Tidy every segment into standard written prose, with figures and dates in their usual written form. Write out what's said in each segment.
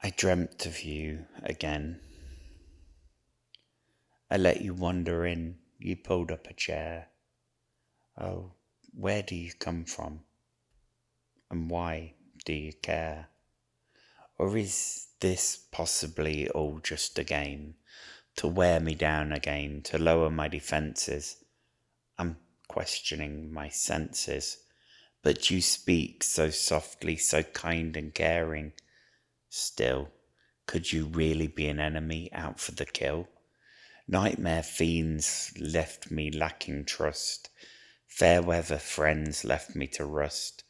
I dreamt of you again. I let you wander in, you pulled up a chair. Oh, where do you come from? And why do you care? Or is this possibly all just a game? To wear me down again, to lower my defences? I'm questioning my senses. But you speak so softly, so kind and caring. Still, could you really be an enemy out for the kill? Nightmare fiends left me lacking trust. Fair weather friends left me to rust.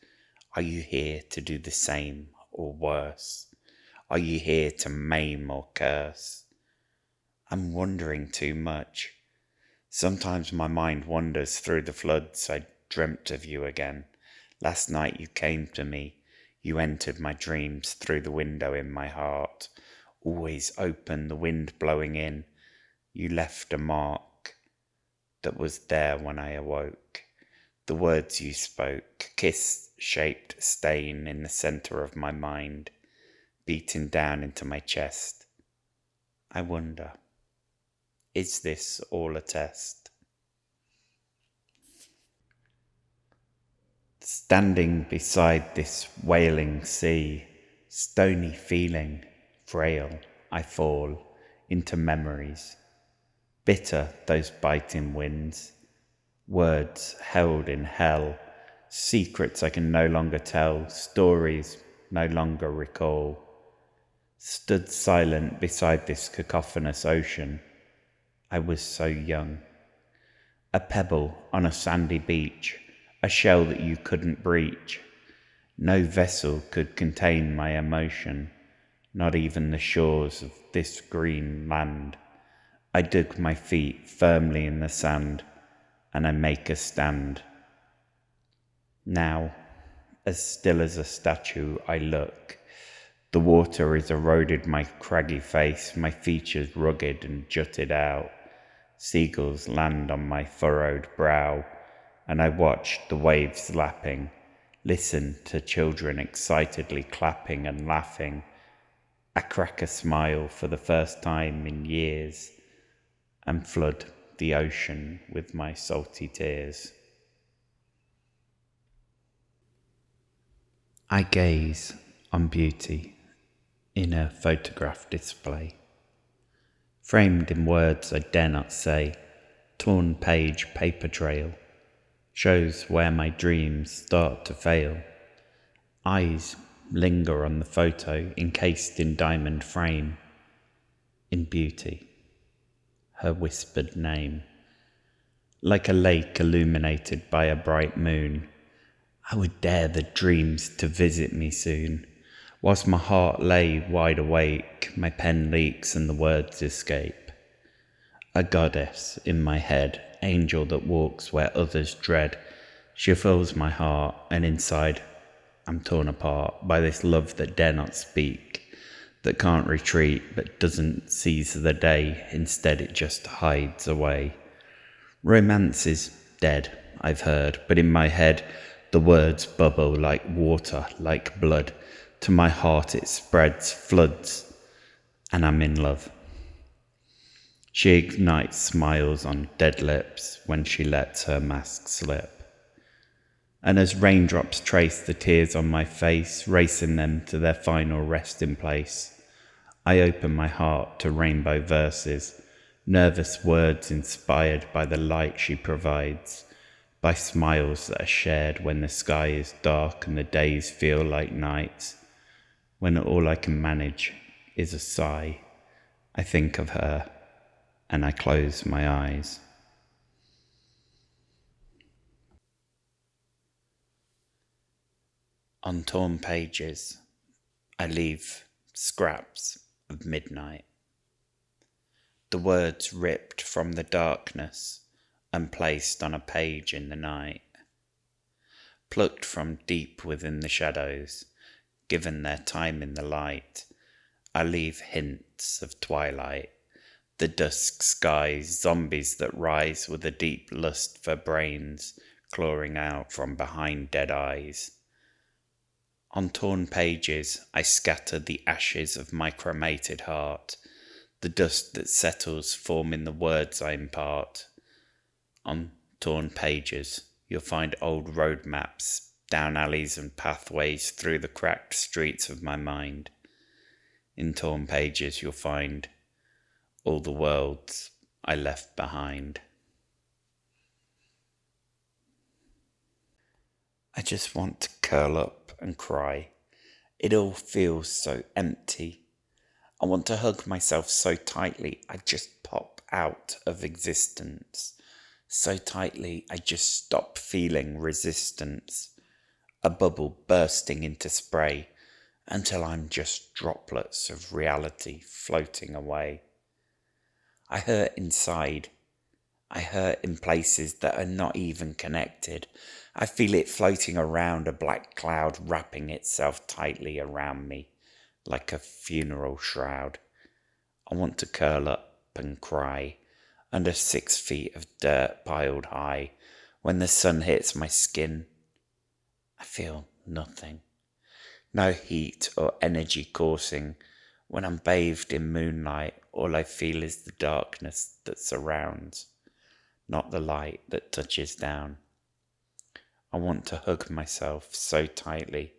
Are you here to do the same or worse? Are you here to maim or curse? I'm wondering too much. Sometimes my mind wanders through the floods. I dreamt of you again. Last night you came to me. You entered my dreams through the window in my heart. Always open, the wind blowing in. You left a mark that was there when I awoke. The words you spoke, kiss-shaped stain in the centre of my mind, beating down into my chest. I wonder, is this all a test? Standing beside this wailing sea, stony feeling, frail, I fall into memories. Bitter those biting winds, words held in hell, secrets I can no longer tell, stories no longer recall. Stood silent beside this cacophonous ocean. I was so young. A pebble on a sandy beach, a shell that you couldn't breach. No vessel could contain my emotion, not even the shores of this green land. I dug my feet firmly in the sand, and I make a stand. Now, as still as a statue, I look. The water has eroded my craggy face, my features rugged and jutted out. Seagulls land on my furrowed brow, and I watch the waves lapping, listen to children excitedly clapping and laughing. I crack a smile for the first time in years, and flood the ocean with my salty tears. I gaze on beauty in a photograph display, framed in words I dare not say. Torn page paper trail shows where my dreams start to fail. Eyes linger on the photo encased in diamond frame. In beauty, her whispered name. Like a lake illuminated by a bright moon, I would dare the dreams to visit me soon. Whilst my heart lay wide awake, my pen leaks and the words escape. A goddess in my head, angel that walks where others dread. She fills my heart, and inside I'm torn apart by this love that dare not speak, that can't retreat but doesn't seize the day. Instead it just hides away. Romance is dead, I've heard, but in my head the words bubble like water, like blood. To my heart it spreads, floods, and I'm in love. She ignites smiles on dead lips when she lets her mask slip. And as raindrops trace the tears on my face, racing them to their final resting place, I open my heart to rainbow verses, nervous words inspired by the light she provides, by smiles that are shared when the sky is dark and the days feel like nights. When all I can manage is a sigh, I think of her and I close my eyes. On torn pages, I leave scraps of midnight. The words ripped from the darkness and placed on a page in the night. Plucked from deep within the shadows, given their time in the light, I leave hints of twilight. The dusk skies, zombies that rise with a deep lust for brains, clawing out from behind dead eyes. On torn pages I scatter the ashes of my cremated heart, the dust that settles forming the words I impart. On torn pages you'll find old road maps, down alleys and pathways through the cracked streets of my mind. In torn pages you'll find all the worlds I left behind. I just want to curl up and cry. It all feels so empty. I want to hug myself so tightly I just pop out of existence. So tightly I just stop feeling resistance. A bubble bursting into spray until I'm just droplets of reality floating away. I hurt inside. I hurt in places that are not even connected. I feel it floating around, a black cloud wrapping itself tightly around me like a funeral shroud. I want to curl up and cry under 6 feet of dirt piled high. When the sun hits my skin, I feel nothing. No heat or energy coursing. When I'm bathed in moonlight, all I feel is the darkness that surrounds, not the light that touches down. I want to hug myself so tightly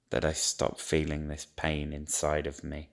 that I stop feeling this pain inside of me.